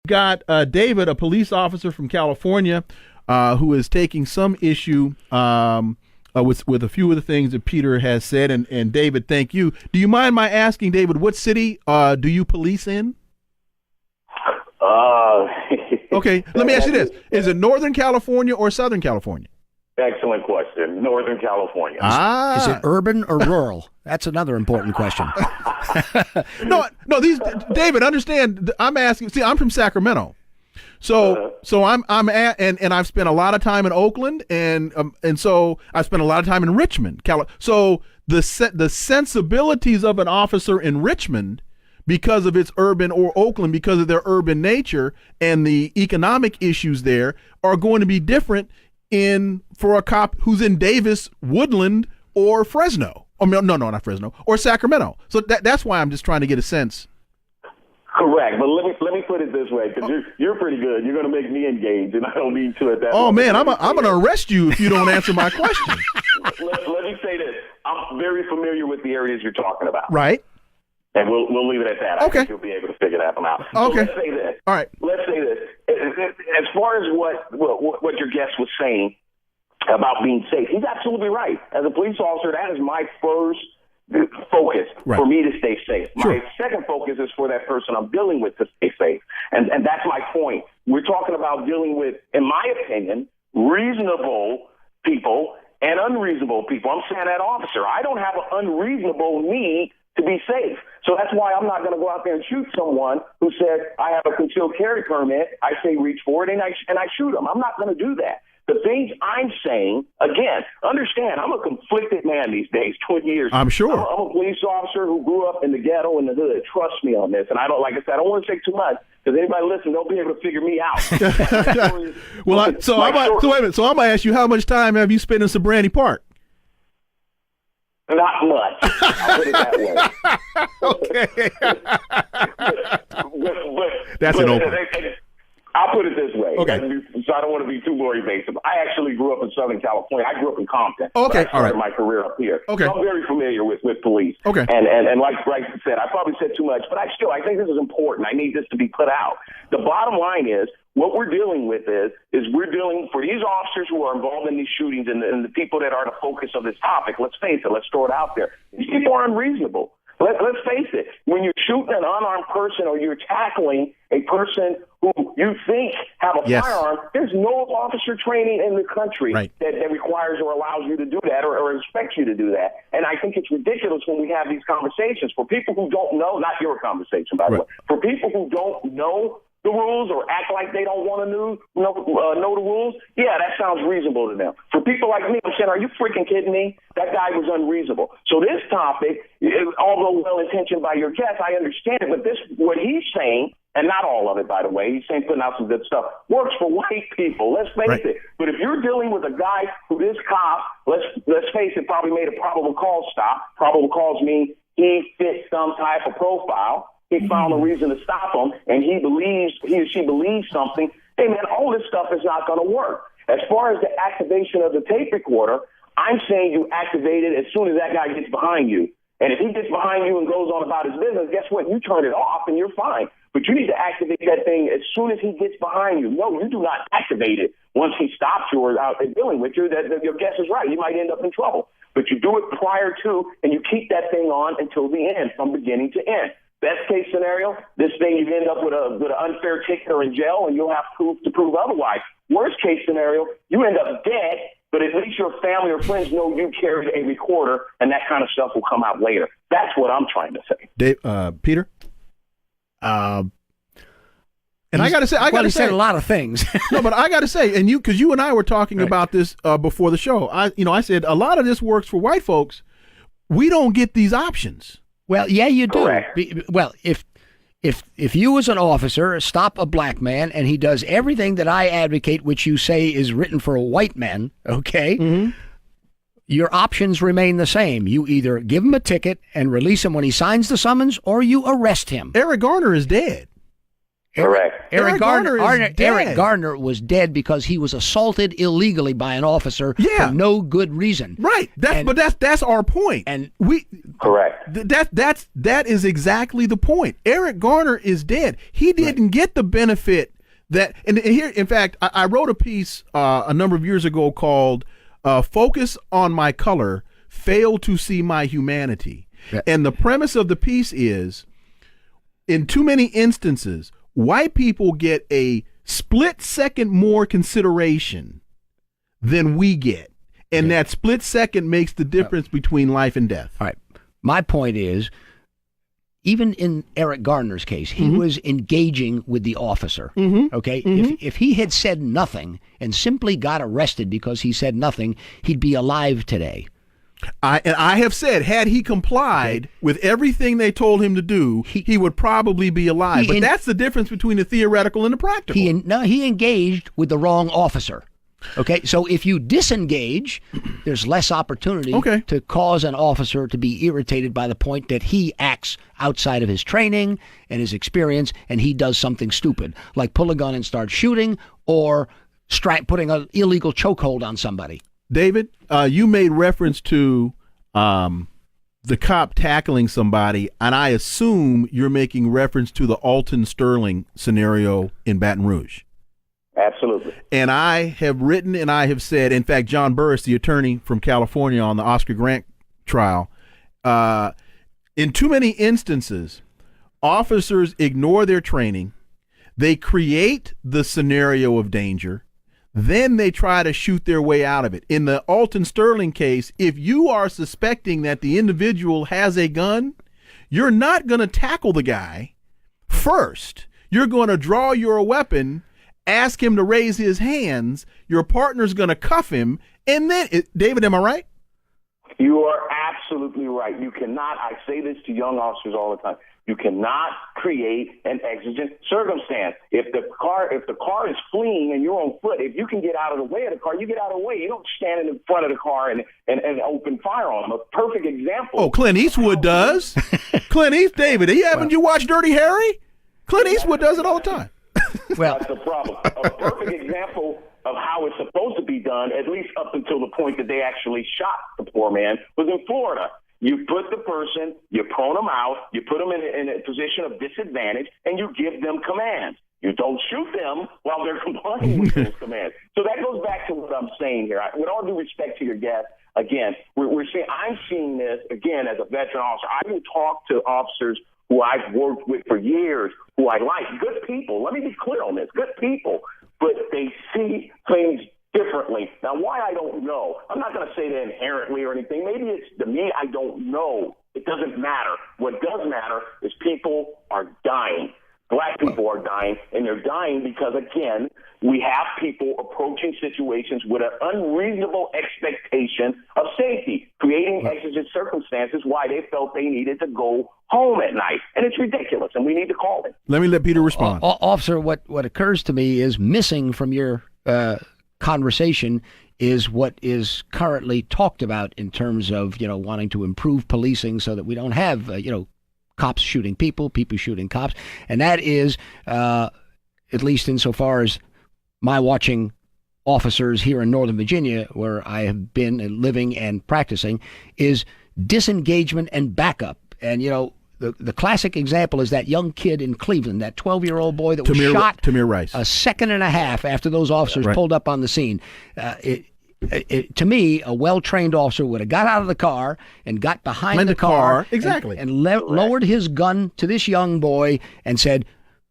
got David, a police officer from California, who is taking some issue with a few of the things that Peter has said. And David, thank you. Do you mind my asking, David, what city do you police in? Okay, let me ask you this. Is it Northern California or Southern California? Excellent question. Northern California. Is it urban or rural? That's another important question. No, David, understand, I'm asking, see, I'm from Sacramento. So and I've spent a lot of time in Oakland, and so I spent a lot of time in Richmond, So the sensibilities of an officer in Richmond, because of its urban, or Oakland because of their urban nature and the economic issues there, are going to be different for a cop who's in Davis, Woodland, or Fresno. Oh, no, not Fresno, or Sacramento. So that's why I'm just trying to get a sense. Correct, but let me put it this way, because you're pretty good. You're going to make me engage, and I don't need to at that. Oh man, I'm going to arrest you if you don't answer my question. Let me say this: I'm very familiar with the areas you're talking about. Right. And we'll leave it at that. Okay. I think you'll be able to figure that one out. Okay. So let's say this. All right. Let's say this. As far as what your guest was saying about being safe, he's absolutely right. As a police officer, that is my first focus for me to stay safe. Sure. My second focus is for that person I'm dealing with to stay safe. And that's my point. We're talking about dealing with, in my opinion, reasonable people and unreasonable people. I'm saying that officer. I don't have an unreasonable need to be safe. So that's why I'm not going to go out there and shoot someone who said, I have a concealed carry permit. I say reach for it, and I shoot them. I'm not going to do that. The things I'm saying, again, understand, I'm a conflicted man these days, 20 years. I'm sure. I'm a police officer who grew up in the ghetto in the hood. Trust me on this. And I don't, like I said, I don't want to say too much, because anybody listen, they'll be able to figure me out. So wait a minute. So I'm going to ask you, how much time have you spent in Sobrante Park? Not much. I'll put it that way. Okay. That's an open. I'll put it this way. Okay. So I don't want to be too glory based. I actually grew up in Southern California. I grew up in Compton. Okay. I started my career up here. Okay. So I'm very familiar with police. Okay. And like you said, I probably said too much, but I think this is important. I need this to be put out. The bottom line is, what we're dealing with is we're dealing for these officers who are involved in these shootings and the people that are the focus of this topic. Let's face it. Let's throw it out there. These people are unreasonable. Let's face it. When you're shooting an unarmed person or you're tackling a person who you think have a firearm, there's no officer training in the country that requires or allows you to do that or expects you to do that. And I think it's ridiculous when we have these conversations. For people who don't know, not your conversation, by the way, for people who don't know the rules or act like they don't want to know the rules, that sounds reasonable to them. For people like me, I'm saying, are you freaking kidding me? That guy was unreasonable. So this topic, although well-intentioned by your guest, I understand it, but what he's saying, and not all of it, by the way, he's saying putting out some good stuff, works for white people. Let's face it. But if you're dealing with a guy who this cop, let's face it, probably made a probable cause stop. Probable cause mean he fits some type of profile. He found a reason to stop him, and he or she believes something. Hey, man, all this stuff is not going to work. As far as the activation of the tape recorder, I'm saying you activate it as soon as that guy gets behind you. And if he gets behind you and goes on about his business, guess what? You turn it off, and you're fine. But you need to activate that thing as soon as he gets behind you. No, you do not activate it once he stops you or out dealing with you. That your guess is right. You might end up in trouble. But you do it prior to, and you keep that thing on until the end, from beginning to end. Best case scenario, this thing you end up with an unfair ticket or in jail, and you'll have proof to prove otherwise. Worst case scenario, you end up dead, but at least your family or friends know you carried a recorder, and that kind of stuff will come out later. That's what I'm trying to say. Dave, Peter? And I got to say, he said a lot of things. No, but I got to say, and because you and I were talking about this before the show. I said a lot of this works for white folks. We don't get these options. Well, yeah, you do. Correct. Well, if you as an officer stop a black man and he does everything that I advocate, which you say is written for white men, okay, your options remain the same. You either give him a ticket and release him when he signs the summons, or you arrest him. Eric Garner is dead. Correct. Eric Garner is dead. Eric Garner was dead because he was assaulted illegally by an officer for no good reason. Right. That's our point. And correct. That is exactly the point. Eric Garner is dead. He didn't get the benefit that. And here, in fact, I wrote a piece a number of years ago called "Focus on My Color, Fail to See My Humanity." Yeah. And the premise of the piece is, in too many instances, white people get a split second more consideration than we get. And that split second makes the difference between life and death. All right. My point is, even in Eric Garner's case, he was engaging with the officer. Okay? If he had said nothing and simply got arrested because he said nothing, he'd be alive today. I have said, had he complied with everything they told him to do, he would probably be alive. But that's the difference between the theoretical and the practical. He engaged with the wrong officer. Okay, so if you disengage, there's less opportunity to cause an officer to be irritated by the point that he acts outside of his training and his experience, and he does something stupid, like pull a gun and start shooting, or putting an illegal chokehold on somebody. David, you made reference to the cop tackling somebody, and I assume you're making reference to the Alton Sterling scenario in Baton Rouge. Absolutely. And I have written and I have said, in fact, John Burris, the attorney from California on the Oscar Grant trial, in too many instances, officers ignore their training. They create the scenario of danger. Then they try to shoot their way out of it. In the Alton Sterling case, if you are suspecting that the individual has a gun, you're not going to tackle the guy first. You're going to draw your weapon, ask him to raise his hands, your partner's going to cuff him, and then, David, am I right? You are absolutely right. You cannot, I say this to young officers all the time, you cannot create an exigent circumstance. If the car is fleeing and you're on foot, if you can get out of the way of the car, you get out of the way. You don't stand in front of the car and open fire on them. A perfect example. Oh, Clint Eastwood does. David, haven't you watched Dirty Harry? Clint Eastwood does it all the time. Well, that's the problem. A perfect example of how it's supposed to be done, at least up until the point that they actually shot the poor man, was in Florida. You put the person, you prone them out, you put them in a position of disadvantage, and you give them commands. You don't shoot them while they're complying with those commands. So that goes back to what I'm saying here. With all due respect to your guest, again, I'm seeing this, again, as a veteran officer. I will talk to officers who I've worked with for years, who I like, good people. Let me be clear on this, good people, but they see things differently. Now, why, I don't know. I'm not going to say that inherently or anything. Maybe it's to me, I don't know. It doesn't matter. What does matter is people are dying. Black people are dying, and they're dying because, again, we have people approaching situations with an unreasonable expectation of safety, creating exigent circumstances why they felt they needed to go home at night. And it's ridiculous, and we need to call it. Let me let Peter respond. Officer, what occurs to me is missing from your conversation is what is currently talked about in terms of, wanting to improve policing so that we don't have, cops shooting people shooting cops. And that is, at least insofar as my watching officers here in Northern Virginia, where I have been living and practicing, is disengagement and backup. And, the classic example is that young kid in Cleveland, that 12-year-old boy that was shot Tamir Rice. a second and a half after those officers pulled up on the scene. To me, a well-trained officer would have got out of the car and got behind the car exactly, and lowered his gun to this young boy and said,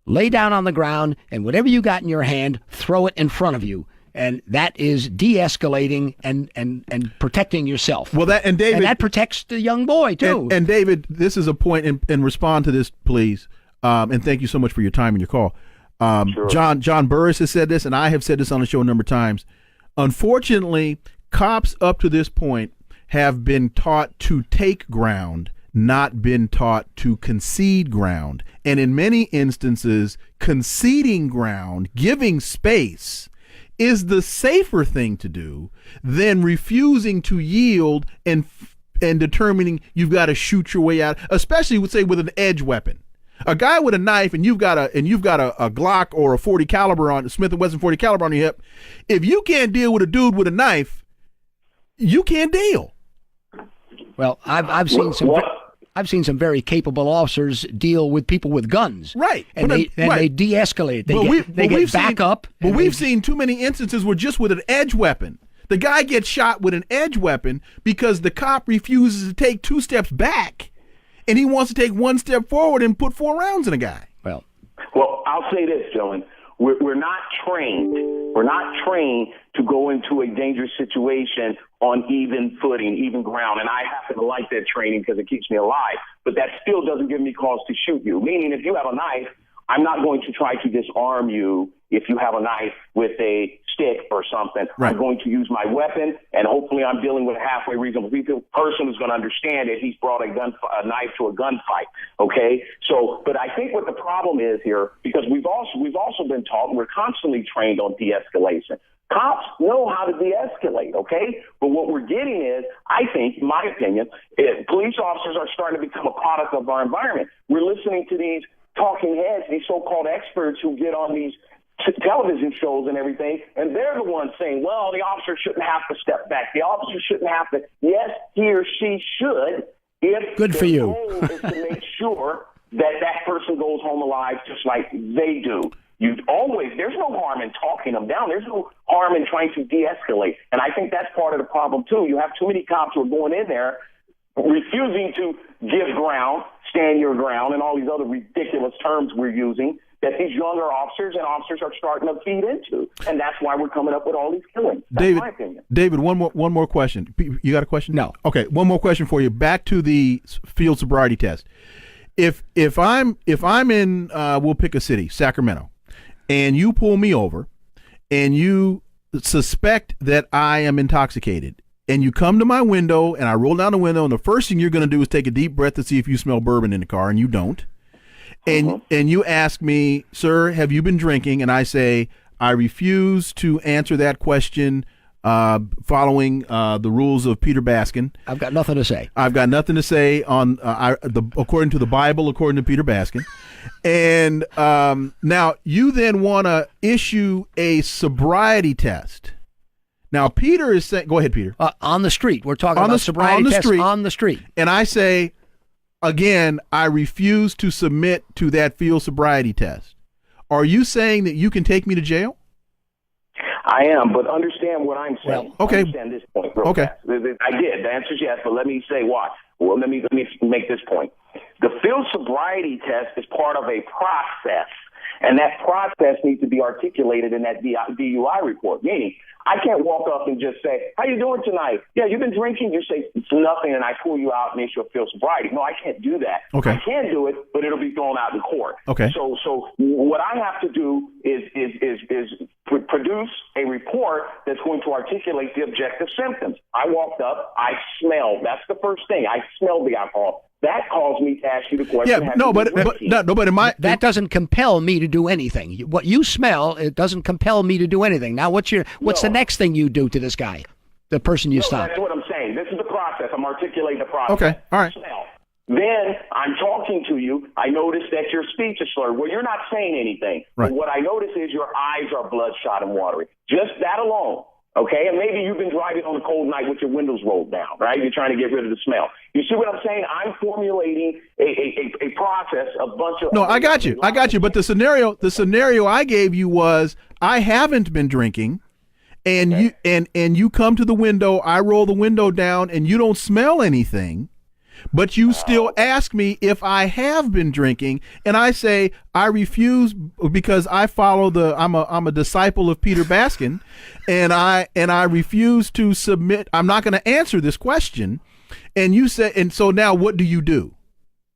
lay down on the ground, and whatever you got in your hand, throw it in front of you. And that is de-escalating and protecting yourself. Well, David, and that protects the young boy too. And David, this is a point, and respond to this, please. And thank you so much for your time and your call. Sure. John Burris has said this, and I have said this on the show a number of times. Unfortunately, cops up to this point have been taught to take ground, not been taught to concede ground. And in many instances, conceding ground, giving space, is the safer thing to do than refusing to yield and determining you've got to shoot your way out, especially, say, with an edge weapon. A guy with a knife and you've got a Glock or a 40 caliber on Smith & Wesson 40 caliber on your hip. If you can't deal with a dude with a knife, you can't deal. Well, I've seen some very capable officers deal with people with guns. Right. And they de-escalate. They get back up. But we've seen too many instances where just with an edge weapon, the guy gets shot with an edge weapon because the cop refuses to take 2 steps back, and he wants to take 1 step forward and put 4 rounds in a guy. Well, I'll say this, gentlemen. We're not trained. We're not trained to go into a dangerous situation on even footing, even ground. And I happen to like that training because it keeps me alive. But that still doesn't give me cause to shoot you. Meaning, if you have a knife, I'm not going to try to disarm you if you have a knife with a stick or something. Right. I'm going to use my weapon, and hopefully I'm dealing with a halfway reasonable person who's going to understand that he's brought a knife to a gunfight. Okay? So, but I think what the problem is here, because we've also been taught, we're constantly trained on de-escalation. Cops know how to de-escalate, okay? But what we're getting is, I think, in my opinion, police officers are starting to become a product of our environment. We're listening to these talking heads, these so-called experts who get on these television shows and everything, and they're the ones saying, well, the officer shouldn't have to step back. The officer shouldn't have to. Yes, he or she should. If good for you. The goal is to make sure that person goes home alive just like they do. There's no harm in talking them down. There's no harm in trying to de-escalate. And I think that's part of the problem, too. You have too many cops who are going in there refusing to give ground, stand your ground, and all these other ridiculous terms we're using that these younger officers and officers are starting to feed into. And that's why we're coming up with all these killings. That's my opinion. David, one more question. You got a question? No. Okay, one more question for you. Back to the field sobriety test. If I'm in we'll pick a city, Sacramento, and you pull me over and you suspect that I am intoxicated, and you come to my window and I roll down the window, and the first thing you're going to do is take a deep breath to see if you smell bourbon in the car, and you don't. And you ask me, sir, have you been drinking? And I say, I refuse to answer that question following the rules of Peter Baskin. I've got nothing to say. I've got nothing to say on according to the Bible, according to Peter Baskin. And now you then want to issue a sobriety test. Now, Peter is saying, go ahead, Peter. On the street. We're talking about sobriety tests on the street. And I say, again, I refuse to submit to that field sobriety test. Are you saying that you can take me to jail? I am, but understand what I'm saying. Well, okay. Understand this point. Okay. Fast. I did. The answer is yes, but let me say why. Well, let me make this point. The field sobriety test is part of a process, and that process needs to be articulated in that DUI report. Meaning, I can't walk up and just say, how you doing tonight? Yeah, you've been drinking? You say, it's nothing, and I pull you out and issue a field sobriety. No, I can't do that. Okay. I can do it, but it'll be thrown out in court. Okay. So what I have to do is produce a report that's going to articulate the objective symptoms. I walked up, I smelled. That's the first thing. I smelled the alcohol. That caused me to ask you the question. Yeah, but that doesn't compel me to do anything. What you smell, it doesn't compel me to do anything. Now, what's the next thing you do to this guy, the person you stop? That's what I'm saying. This is the process. I'm articulating the process. Okay, all right. Smell. Then I'm talking to you. I notice that your speech is slurred. Well, you're not saying anything. Right. But what I notice is your eyes are bloodshot and watery. Just that alone. Okay, and maybe you've been driving on a cold night with your windows rolled down, right? You're trying to get rid of the smell. You see what I'm saying? I'm formulating a process, a bunch of... No, I got you. But the scenario I gave you was I haven't been drinking, and okay. you come to the window, I roll the window down, and you don't smell anything. But you still ask me if I have been drinking, and I say I refuse because I follow I'm a disciple of Peter Baskin, and I refuse to submit. I'm not going to answer this question. And you say, and so now what do you do?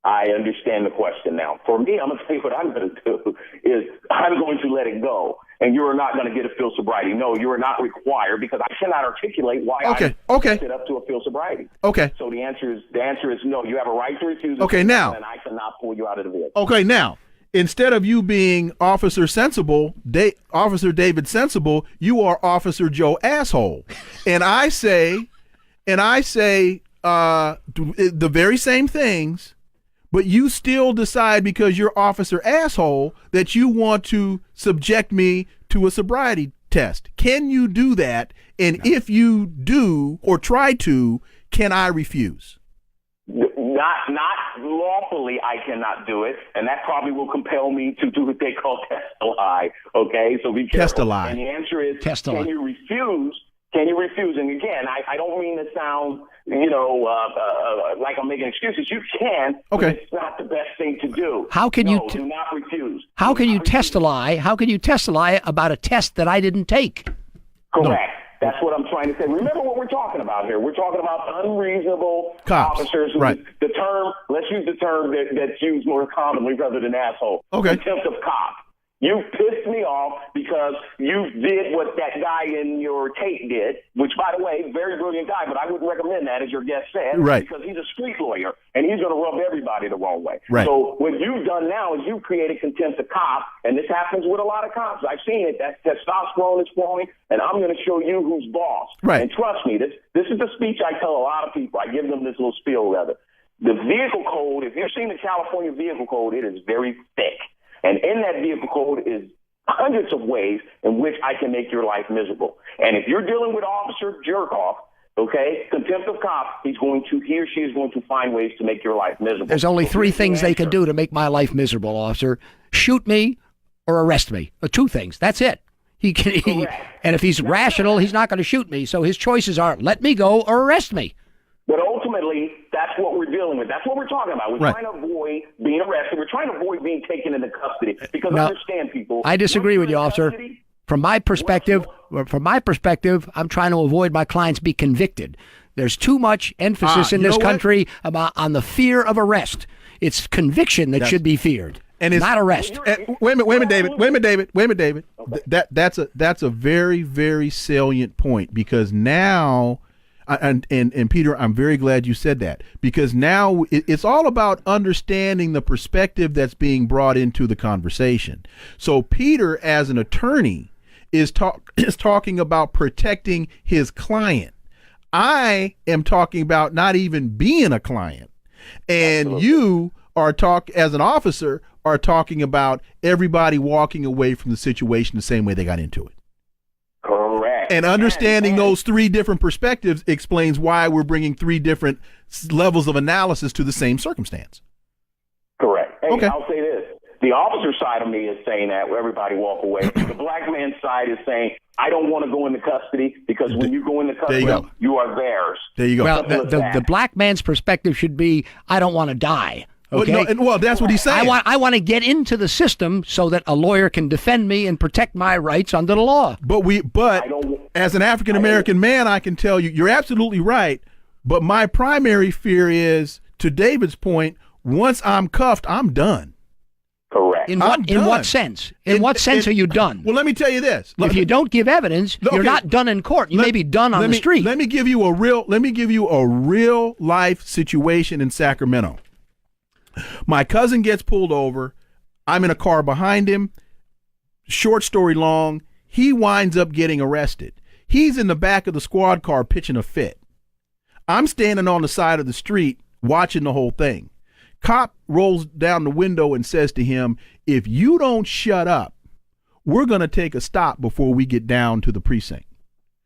I understand the question now. For me, I'm going to tell you what I'm going to do is I'm going to let it go. And you are not going to get a field sobriety. No, you are not required because I cannot articulate why I set up to a field sobriety. Okay. So the answer is no. You have a right to refuse. Okay, now. And I cannot pull you out of the vehicle. Okay, now. Instead of you being Officer Sensible, Officer David Sensible, you are Officer Joe Asshole. And I say the very same things, but you still decide because you're officer asshole that you want to subject me to a sobriety test. Can you do that? And if you do or try to, can I refuse? Not lawfully, I cannot do it, and that probably will compel me to do what they call test-a-lie. Okay, so be careful. Test-a-lie. And the answer is, Test-a-lie. can you refuse? Can you refuse? And again, I don't mean to sound, like I'm making excuses. You can, but Okay. it's not the best thing to do. How can you do not refuse. How can you test a lie? How can you test a lie about a test that I didn't take? Correct. That's what I'm trying to say. Remember what we're talking about here. We're talking about unreasonable Cops. officers. Right. The term, let's use the term that's used more commonly rather than asshole. Okay. Contempt of cop. You pissed me off because you did what that guy in your tape did, which, by the way, very brilliant guy, but I wouldn't recommend that, as your guest said, Right. because he's a street lawyer, and he's going to rub everybody the wrong way. Right. So what you've done now is you've created contempt of cop, and this happens with a lot of cops. I've seen it. That testosterone is flowing, and I'm going to show you who's boss. Right. And trust me, this is the speech I tell a lot of people. I give them this little spiel, rather. The vehicle code, if you've seen the California vehicle code, it is very thick. And in that vehicle code is hundreds of ways in which I can make your life miserable. And if you're dealing with Officer Jerkoff, okay, contempt of cop, he or she is going to find ways to make your life miserable. There's only three things they can do to make my life miserable, officer: shoot me or arrest me. Two things. That's it. And if he's rational, he's not going to shoot me. So his choices are let me go or arrest me. But ultimately, that's what we're dealing with. That's what we're talking about. We're Right. trying to avoid being arrested. We're trying to avoid being taken into custody. Because Now, understand, people. I disagree with you, once you're in officer. custody, From my perspective, I'm trying to avoid my clients be convicted. There's too much emphasis in you this know what? country on the fear of arrest. It's conviction that should be feared, And it's not arrest. Wait a minute, David. That's a very, very salient point, because now, and Peter, I'm very glad you said that, because now it's all about understanding the perspective that's being brought into the conversation. So Peter, as an attorney, is talking about protecting his client. I am talking about not even being a client, and Absolutely. you are as an officer are talking about everybody walking away from the situation the same way they got into it. Correct. And understanding those three different perspectives explains why we're bringing three different levels of analysis to the same circumstance. Correct. Hey, Okay. I'll say this. The officer side of me is saying that where everybody walk away. The black man's side is saying, I don't want to go into custody because when you go into There you custody, go. you are theirs. There you go. Well, Simple as the that. black man's perspective should be, I don't want to die. Okay. Well, that's what he's saying. I want to get into the system so that a lawyer can defend me and protect my rights under the law. But as an African American man, I can tell you, you're absolutely right. But my primary fear is, to David's point, once I'm cuffed, I'm done. Correct. In I'm what done. sense? In what sense are you done? Well, let me tell you this. If you don't give evidence, Okay. you're not done in court. You may be done on the street. Let me give you a real life situation in Sacramento. My cousin gets pulled over. I'm in a car behind him. Short story long, he winds up getting arrested. He's in the back of the squad car pitching a fit. I'm standing on the side of the street watching the whole thing. Cop rolls down the window and says to him, if you don't shut up, we're going to take a stop before we get down to the precinct.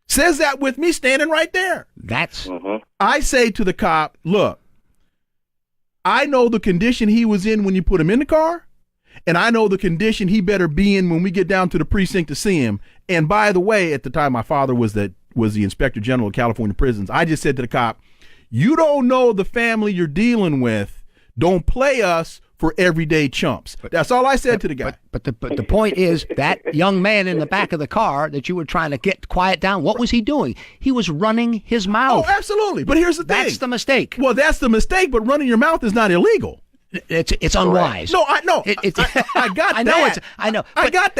Says that with me standing right there. That's I say to the cop, look, I know the condition he was in when you put him in the car, and I know the condition he better be in when we get down to the precinct to see him. And by the way, at the time my father was the Inspector General of California prisons, I just said to the cop, you don't know the family you're dealing with. Don't play us for everyday chumps. That's all I said to the guy. But the point is that young man in the back of the car that you were trying to get quiet down, what was he doing? He was running his mouth. Oh, absolutely. But here's the thing. That's the mistake. Well, that's the mistake, but running your mouth is not illegal. It's unwise. No, I know. It- I got I know that. I know. I got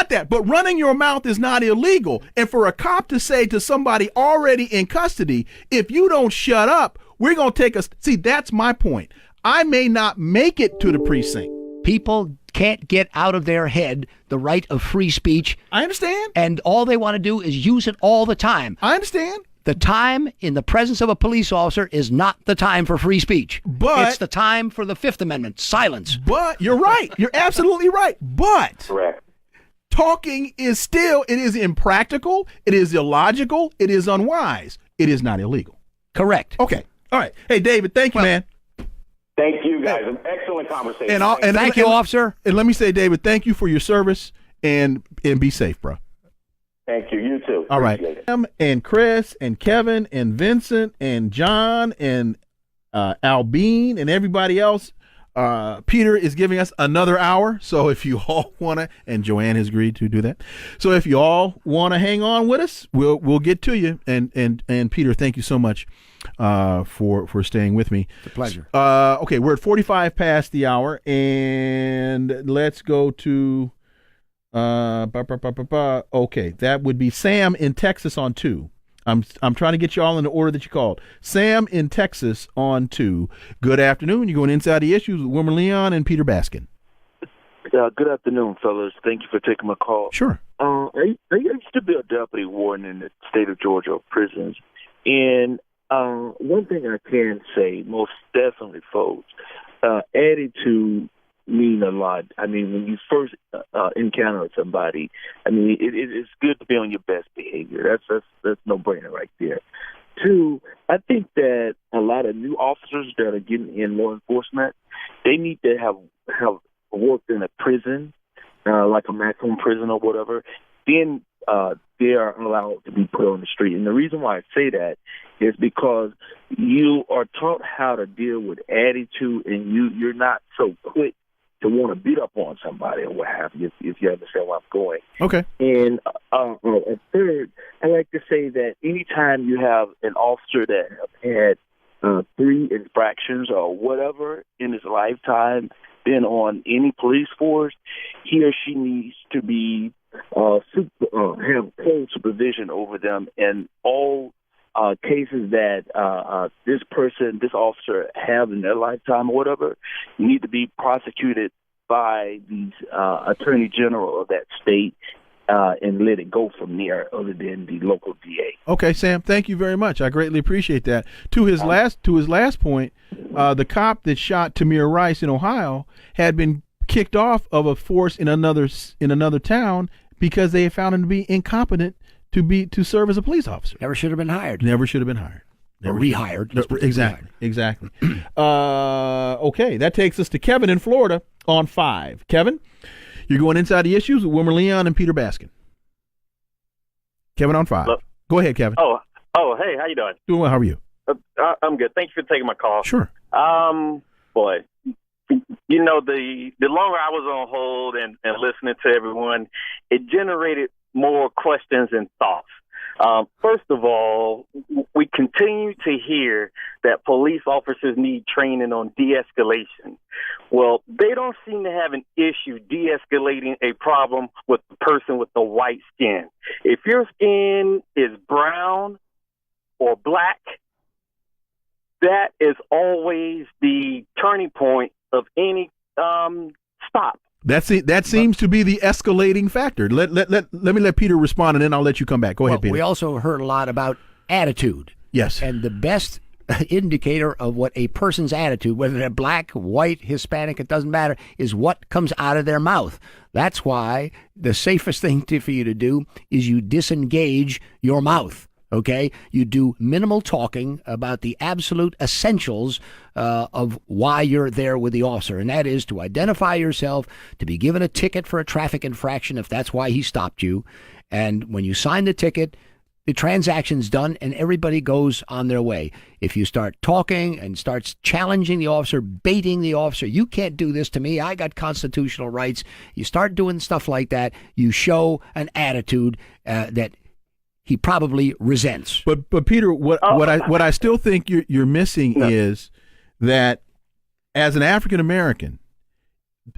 that. But running your mouth is not illegal. And for a cop to say to somebody already in custody, if you don't shut up, we're going to take us. See, that's my point. I may not make it to the precinct. People can't get out of their head the right of free speech, I understand. and all they want to do is use it all the time. I understand. the time in the presence of a police officer is not the time for free speech. But it's the time for the Fifth Amendment, silence. But you're right. You're absolutely right. But Correct. talking is still, it is impractical. It is illogical. It is unwise. It is not illegal. Correct. Okay. All right. Hey, David, thank you, man. Thank you, guys. An excellent conversation. And Thank you, officer. And let me say, David, thank you for your service and be safe, bro. Thank you. You too. All right. Appreciate it. And Chris and Kevin and Vincent and John and Albine and everybody else. Peter is giving us another hour. So if you all want to, and Joanne has agreed to do that. So if you all want to hang on with us, we'll get to you. And Peter, thank you so much for staying with me. It's a pleasure. Okay, we're at 45 past the hour, and let's go to okay, that would be Sam in Texas on 2. I'm trying to get you all in the order that you called. Sam in Texas on 2. Good afternoon. You're going inside the issues with Wilmer Leon and Peter Baskin. Good afternoon, fellas. Thank you for taking my call. Sure. I used to be a deputy warden in the state of Georgia prisons, and one thing I can say, most definitely, folks, attitude mean a lot. I mean, when you first encounter somebody, I mean, it's good to be on your best behavior. That's no brainer right there. 2, I think that a lot of new officers that are getting in law enforcement, they need to have worked in a prison, like a maximum prison or whatever. Then they are allowed to be put on the street. And the reason why I say that is because you are taught how to deal with attitude, and you're not so quick to want to beat up on somebody or what have you, if you understand where I'm going. Okay. And a third, I like to say that anytime you have an officer that had 3 infractions or whatever in his lifetime, been on any police force, he or she needs to be have close supervision over them, and all cases that this officer have in their lifetime or whatever need to be prosecuted by the attorney general of that state and let it go from there, other than the local DA. Okay, Sam, thank you very much. I greatly appreciate that. To his last point, the cop that shot Tamir Rice in Ohio had been kicked off of a force in another town because they found him to be incompetent to serve as a police officer. Never should have been hired. Never should have been hired. Or rehired. Exactly. Okay, that takes us to Kevin in Florida on 5. Kevin, you're going inside the issues with Wilmer Leon and Peter Baskin. Kevin on 5. Hello? Go ahead, Kevin. Oh, hey, how you doing? Doing well. How are you? I'm good. Thank you for taking my call. Sure. Boy, you know, the longer I was on hold and listening to everyone, it generated more questions and thoughts. First of all, we continue to hear that police officers need training on de-escalation. Well, they don't seem to have an issue de-escalating a problem with the person with the white skin. If your skin is brown or black, that is always the turning point of any stop. That seems to be the escalating factor. Let me let Peter respond, and then I'll let you come back. Go ahead, Peter. We also heard a lot about attitude. Yes. And the best indicator of what a person's attitude, whether they're black, white, Hispanic, it doesn't matter, is what comes out of their mouth. That's why the safest thing for you to do is you disengage your mouth. Okay, you do minimal talking about the absolute essentials of why you're there with the officer, and that is to identify yourself, to be given a ticket for a traffic infraction if that's why he stopped you, and when you sign the ticket, the transaction's done and everybody goes on their way. If you start talking and starts challenging the officer, baiting the officer, you can't do this to me, I got constitutional rights, you start doing stuff like that, you show an attitude that he probably resents. But Peter, what I still think you're missing is that as an African American,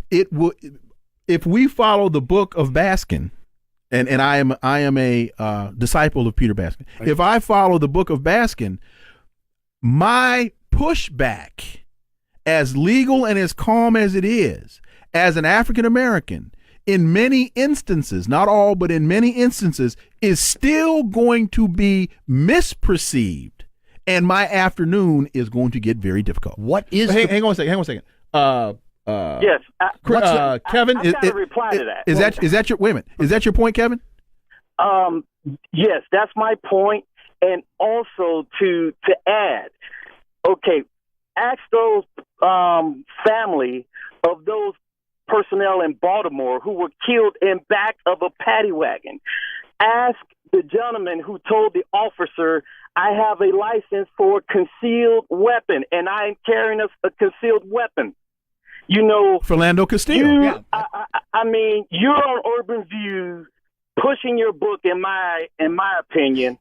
if we follow the book of Baskin, and I am a disciple of Peter Baskin. Right. If I follow the book of Baskin, my pushback, as legal and as calm as it is, as an African American, in many instances, not all, but in many instances, is still going to be misperceived. And my afternoon is going to get very difficult. What is Hang on a second. Yes. Kevin, I've got to reply to that. Is that your wait a minute? Is that your point, Kevin? Yes, that's my point. And also to add, okay, ask those family of those personnel in Baltimore who were killed in back of a paddy wagon. Ask the gentleman who told the officer, I have a license for a concealed weapon, and I'm carrying a concealed weapon. You know, Philando Castillo. I mean, you're on Urban View pushing your book, in my opinion.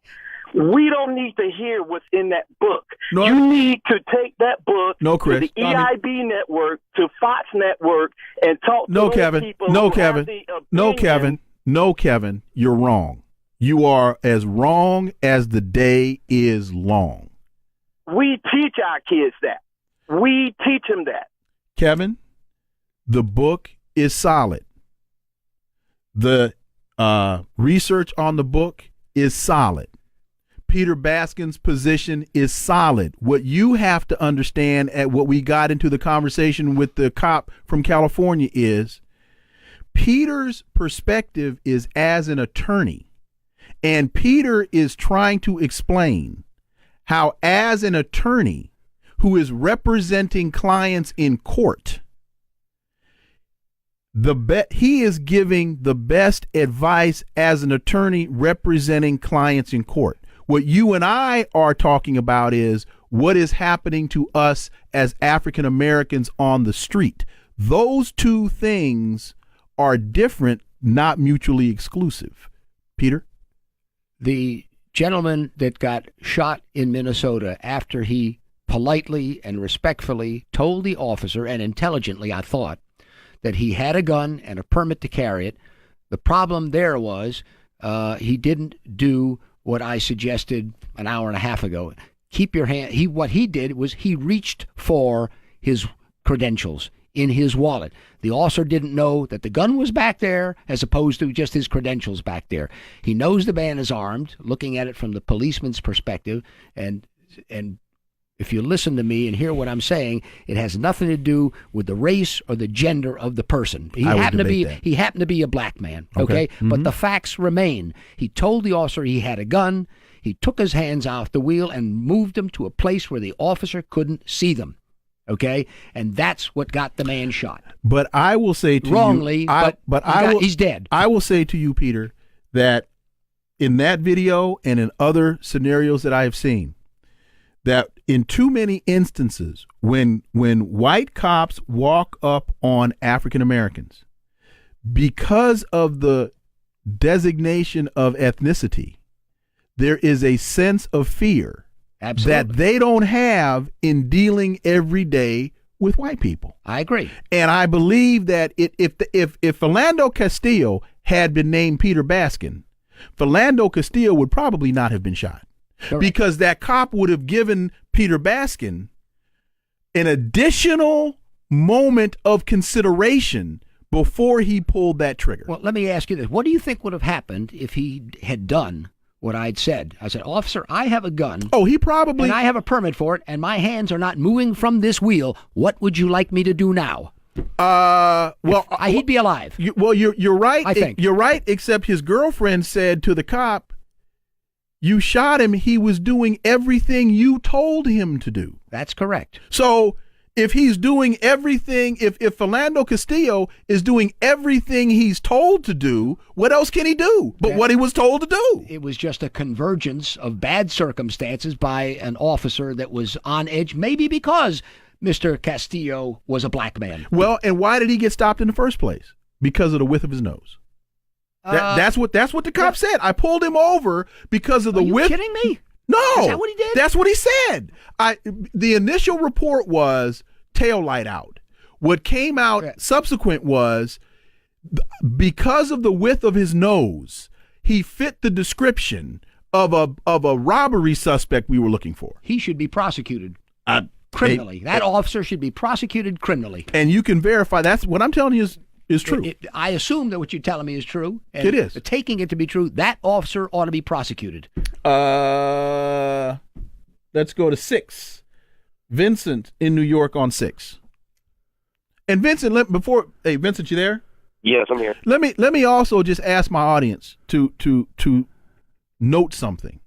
We don't need to hear what's in that book. No, you need to take that book Chris, to the EIB network, to Fox Network, and talk to those people who have the opinion. No, Kevin, you're wrong. You are as wrong as the day is long. We teach our kids that. We teach them that. Kevin, the book is solid. The research on the book is solid. Peter Baskin's position is solid. What you have to understand at what we got into the conversation with the cop from California is Peter's perspective is as an attorney. And Peter is trying to explain how, as an attorney who is representing clients in court, he is giving the best advice as an attorney representing clients in court. What you and I are talking about is what is happening to us as African Americans on the street. Those two things are different, not mutually exclusive. Peter? The gentleman that got shot in Minnesota after he politely and respectfully told the officer, and intelligently, I thought, that he had a gun and a permit to carry it. The problem there was he didn't do what I suggested an hour and a half ago. Keep your hand. What he did was he reached for his credentials in his wallet. The officer didn't know that the gun was back there as opposed to just his credentials back there. He knows the man is armed, looking at it from the policeman's perspective, and if you listen to me and hear what I'm saying, it has nothing to do with the race or the gender of the person. He happened to be a black man, okay? Mm-hmm. But the facts remain. He told the officer he had a gun. He took his hands off the wheel and moved them to a place where the officer couldn't see them. Okay, and that's what got the man shot. But I will say to wrongly, you, he's dead. I will say to you, Peter, that in that video and in other scenarios that I have seen, that in too many instances, when white cops walk up on African Americans, because of the designation of ethnicity, there is a sense of fear. Absolutely. That they don't have in dealing every day with white people. I agree. And I believe that if Philando Castillo had been named Peter Baskin, Philando Castillo would probably not have been shot. Correct. Because that cop would have given Peter Baskin an additional moment of consideration before he pulled that trigger. Well, let me ask you this. What do you think would have happened if he had done what I'd said? I said, officer, I have a gun. Oh, he probably... And I have a permit for it, and my hands are not moving from this wheel. What would you like me to do now? He'd be alive. You're right. I think. You're right, except his girlfriend said to the cop, you shot him. He was doing everything you told him to do. That's correct. So if he's doing everything, if Philando Castillo is doing everything he's told to do, what else can he do but what he was told to do? It was just a convergence of bad circumstances by an officer that was on edge, maybe because Mr. Castillo was a black man. Well, and why did he get stopped in the first place? Because of the width of his nose. That's what the cop said. I pulled him over because of the width. Are you kidding me? No. Is that what he did? That's what he said. The initial report was tail light out. What came out subsequent was because of the width of his nose, he fit the description of a robbery suspect we were looking for. He should be prosecuted criminally. That officer should be prosecuted criminally. And you can verify. That's what I'm telling you is Is true. I assume that what you're telling me is true. And It is. Taking it to be true, that officer ought to be prosecuted. Let's go to 6. Vincent in New York on 6. And Vincent, hey Vincent, you there? Yes, I'm here. Let me also just ask my audience to note something.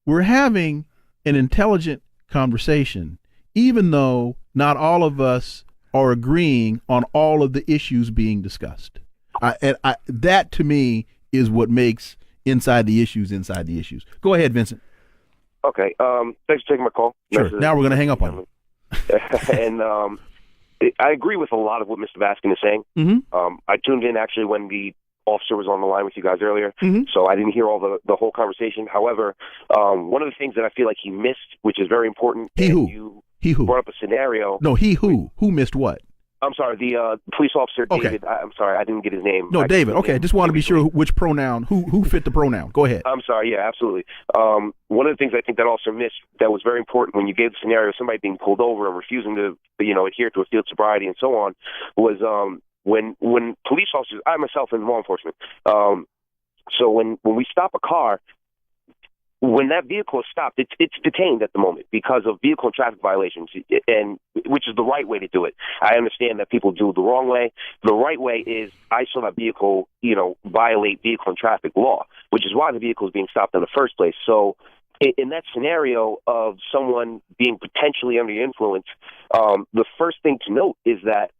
We're having an intelligent conversation, even though not all of us are agreeing on all of the issues being discussed. That to me is what makes inside the issues. Go ahead, Vincent. Okay. Thanks for taking my call. Sure. Now we're going to hang up on you. And I agree with a lot of what Mr. Baskin is saying. Mm-hmm. I tuned in actually when the officer was on the line with you guys earlier, Mm-hmm. so I didn't hear all the whole conversation. However, one of the things that I feel like he missed, which is very important, you brought up a scenario. No, who missed what? I'm sorry, the police officer, Okay. David. I'm sorry, I didn't get his name. No, David. Okay, I just want to be sure which pronoun, who fit the pronoun. Go ahead. I'm sorry, yeah, absolutely. One of the things I think that officer missed that was very important when you gave the scenario of somebody being pulled over and refusing to, adhere to a field sobriety and so on, was when police officers, I myself in law enforcement, so when we stop a car, when that vehicle is stopped, it's detained at the moment because of vehicle and traffic violations, and which is the right way to do it. I understand that people do it the wrong way. The right way is I saw that vehicle, violate vehicle and traffic law, which is why the vehicle is being stopped in the first place. So in that scenario of someone being potentially under the influence, the first thing to note is that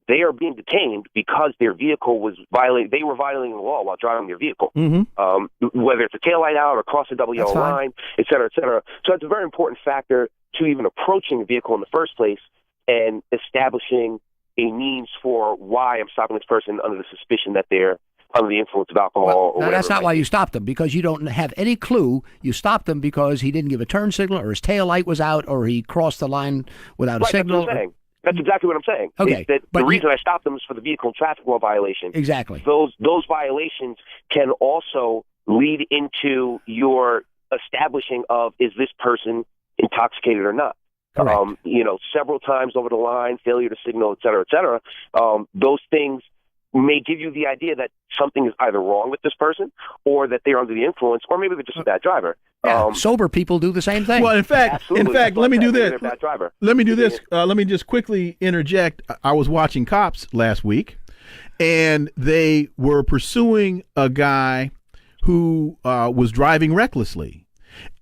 they are being detained because their vehicle was they were violating the law while driving their vehicle, whether it's a taillight out or cross a double yellow line, et cetera, et cetera. So it's a very important factor to even approaching the vehicle in the first place and establishing a means for why I'm stopping this person under the suspicion that they're under the influence of alcohol or whatever. That's not why you stopped them, because you don't have any clue. You stopped them because he didn't give a turn signal, or his tail light was out, or he crossed the line without a signal. That's what I'm saying. That's exactly what I'm saying. Okay, the reason I stopped them is for the vehicle and traffic law violation. Exactly. Those violations can also lead into your establishing of, is this person intoxicated or not? Correct. Several times over the line, failure to signal, et cetera, et cetera. Those things may give you the idea that something is either wrong with this person, or that they're under the influence, or maybe they're just a bad driver. Yeah, sober people do the same thing. Well, in fact, let me do this. They're a bad driver. Let me do this. Let me just quickly interject. I was watching Cops last week, and they were pursuing a guy who was driving recklessly,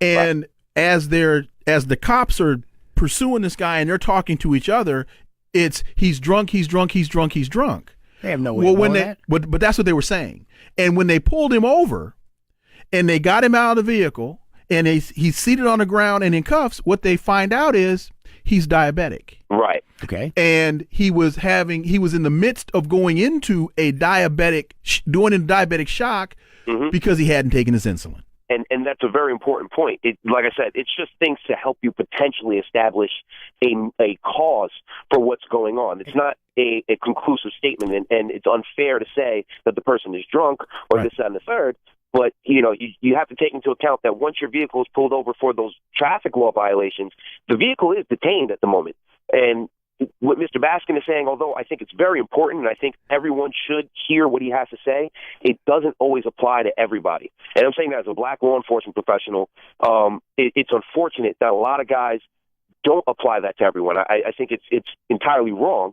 and as the cops are pursuing this guy and they're talking to each other, it's he's drunk. They have no way of knowing that. But that's what they were saying. And when they pulled him over and they got him out of the vehicle and he's seated on the ground and in cuffs, what they find out is he's diabetic. Right. Okay. And he was in the midst of going into a diabetic shock because he hadn't taken his insulin. And that's a very important point. Like I said, it's just things to help you potentially establish a cause for what's going on. It's not a conclusive statement, and it's unfair to say that the person is drunk or this, that, and the third. But, you have to take into account that once your vehicle is pulled over for those traffic law violations, the vehicle is detained at the moment. And what Mr. Baskin is saying, although I think it's very important, and I think everyone should hear what he has to say, it doesn't always apply to everybody. And I'm saying that as a black law enforcement professional, it's unfortunate that a lot of guys don't apply that to everyone. I think it's entirely wrong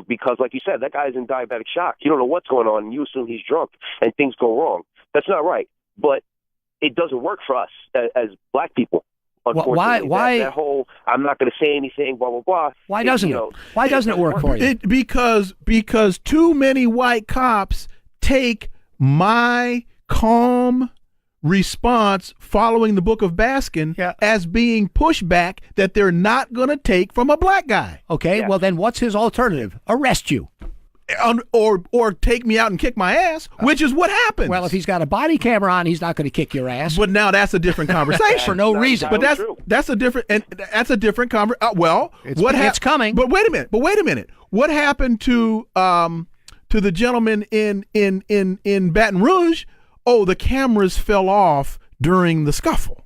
because, like you said, that guy's in diabetic shock. You don't know what's going on, and you assume he's drunk, and things go wrong. That's not right. But it doesn't work for us as black people. Unfortunately, why that whole I'm not going to say anything, blah blah blah. Why doesn't it? Why doesn't it work for you? Because too many white cops take my calm response following the Book of Baskin as being pushback that they're not going to take from a black guy. Okay, well then what's his alternative? Arrest you. Or take me out and kick my ass, which is what happens. Well, if he's got a body camera on, he's not going to kick your ass. But now that's a different conversation for no reason. But that's a different conversation. It's coming. But wait a minute. What happened to the gentleman in Baton Rouge? Oh, the cameras fell off during the scuffle.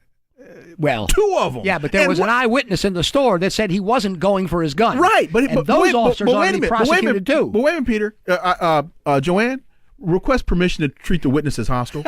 Well, 2 of them. yeah, but there was an eyewitness in the store that said he wasn't going for his gun. Right, but those officers ought to be prosecuted too. But wait a minute, Peter. Joanne, request permission to treat the witness as hostile.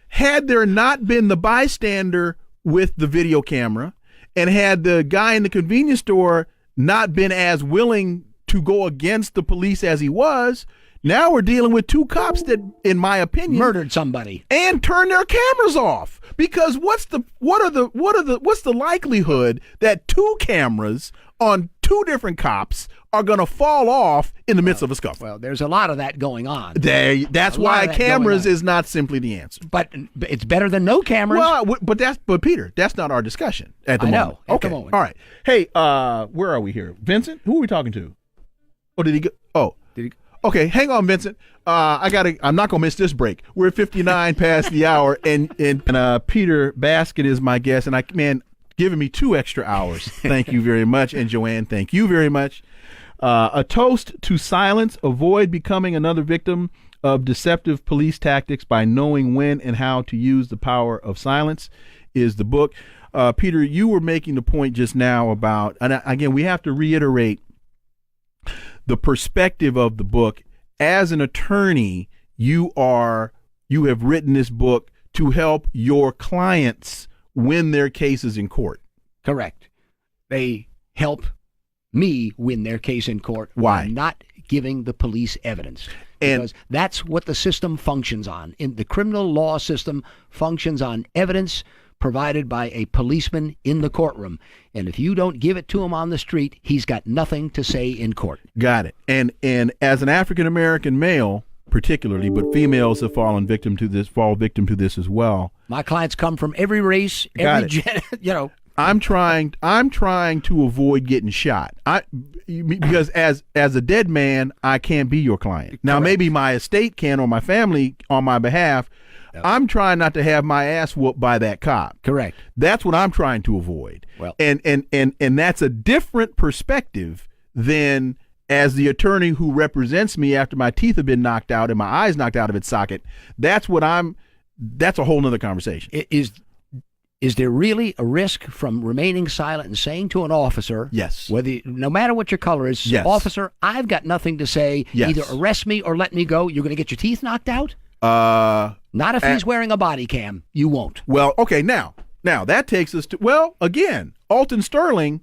Had there not been the bystander with the video camera, and had the guy in the convenience store not been as willing to go against the police as he was, now we're dealing with 2 cops that, in my opinion, Murdered somebody and turned their cameras off. Because what's the likelihood that 2 cameras on 2 different cops are going to fall off in the midst of a scuffle? Well, there's a lot of that going on. That's why cameras is not simply the answer. But it's better than no cameras. Well, but Peter, that's not our discussion at the moment. At the moment. All right. Hey, where are we here? Vincent? Who are we talking to? Oh, did he go? Oh, did he? Okay, hang on, Vincent. I'm not gonna miss this break. We're at 59 past the hour, and Peter Basket is my guest, and giving me 2 extra hours. Thank you very much, and Joanne, thank you very much. A toast to silence. Avoid becoming another victim of deceptive police tactics by knowing when and how to use the power of silence is the book. Peter, you were making the point just now about, and again, we have to reiterate the perspective of the book. As an attorney, you have written this book to help your clients win their cases in court. Correct. They help me win their case in court. Why? By not giving the police evidence. Because that's what the system functions on. In the criminal law system functions on evidence provided by a policeman in the courtroom. And if you don't give it to him on the street, he's got nothing to say in court. Got it. And as an African American male, particularly, but females have fall victim to this as well. My clients come from every race, I'm trying to avoid getting shot. Because as a dead man, I can't be your client. Now, maybe my estate can, or my family on my behalf. No. I'm trying not to have my ass whooped by that cop. Correct. That's what I'm trying to avoid. Well, and that's a different perspective than as the attorney who represents me after my teeth have been knocked out and my eyes knocked out of its socket. That's a whole nother conversation. Is there really a risk from remaining silent and saying to an officer, yes, no matter what your color is, yes, officer, I've got nothing to say. Yes. Either arrest me or let me go. You're going to get your teeth knocked out? Not if he's wearing a body cam. You won't. Well, okay, now that takes us to, again, Alton Sterling,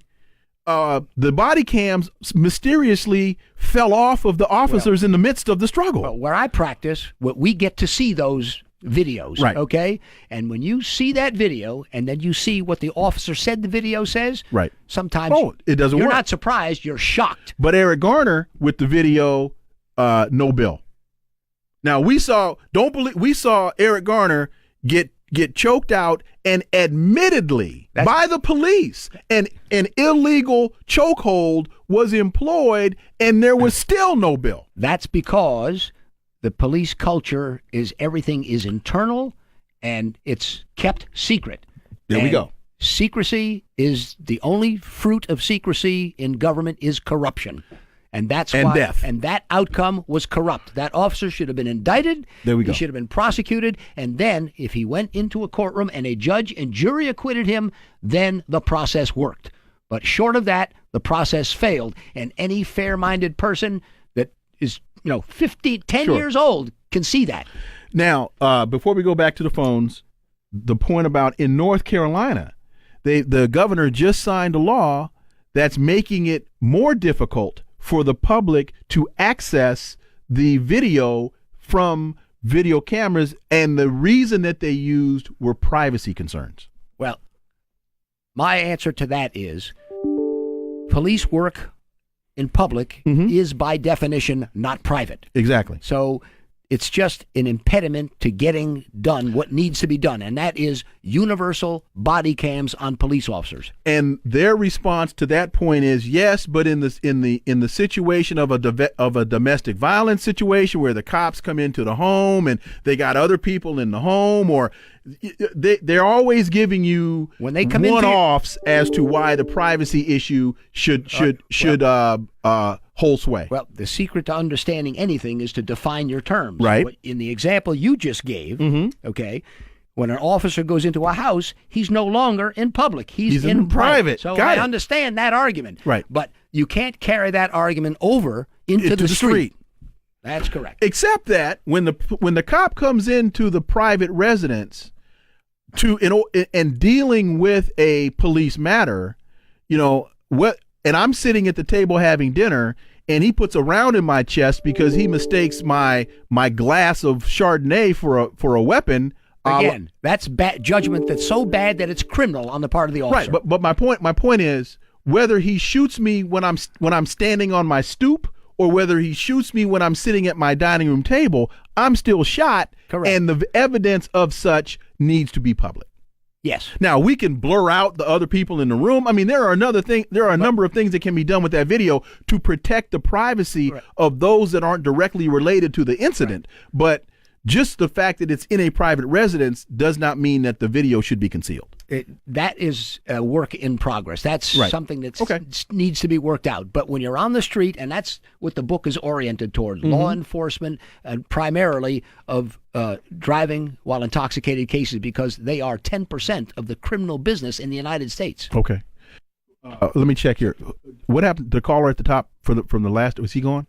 the body cams mysteriously fell off of the officers in the midst of the struggle. Well, where I practice, we get to see those videos, right? Okay, and when you see that video and then you see what the officer said the video says, right? Sometimes it doesn't work. You're not surprised, you're shocked. But Eric Garner with the video, no bill. Now we saw Eric Garner get choked out, and admittedly by the police, an illegal chokehold was employed, and there was still no bill. That's because the police culture is everything is internal and it's kept secret. There we go. Secrecy is the only fruit of secrecy in government is corruption. And that's why death. And that outcome was corrupt. That officer should have been indicted. There we go. He should have been prosecuted. And then if he went into a courtroom and a judge and jury acquitted him, then the process worked. But short of that, the process failed. And any fair-minded person that is 10 years old can see that. Now, before we go back to the phones, the point about in North Carolina, the governor just signed a law that's making it more difficult for the public to access the video from video cameras, and the reason that they used were privacy concerns. Well, my answer to that is police work in public is by definition not private. Exactly. So it's just an impediment to getting done what needs to be done, and that is universal body cams on police officers. And their response to that point is yes, but in the situation of a domestic violence situation where the cops come into the home and they got other people in the home, or they're always giving you when they come one-offs as to why the privacy issue should hold sway. Well, the secret to understanding anything is to define your terms. Right. In the example you just gave, Mm-hmm. okay, when an officer goes into a house, he's no longer in public. He's in private. So Got I it. understand that argument. Right. But you can't carry that argument over into the street. That's correct. Except that when the cop comes into the private residence and dealing with a police matter, and I'm sitting at the table having dinner, and he puts a round in my chest because he mistakes my glass of Chardonnay for a weapon. Again, that's bad judgment. That's so bad that it's criminal on the part of the officer. Right, but my point is whether he shoots me when I'm standing on my stoop or whether he shoots me when I'm sitting at my dining room table, I'm still shot. Correct. And the evidence of such needs to be public. Yes. Now we can blur out the other people in the room. I mean, there are a number of things that can be done with that video to protect the privacy of those that aren't directly related to the incident. Right. But just the fact that it's in a private residence does not mean that the video should be concealed. That is a work in progress. That's right. something that needs to be worked out. But when you're on the street, and that's what the book is oriented toward, law enforcement, and primarily of driving while intoxicated cases, because they are 10% of the criminal business in the United States. Okay. Let me check here. What happened to the caller at the top from the last? Was he gone?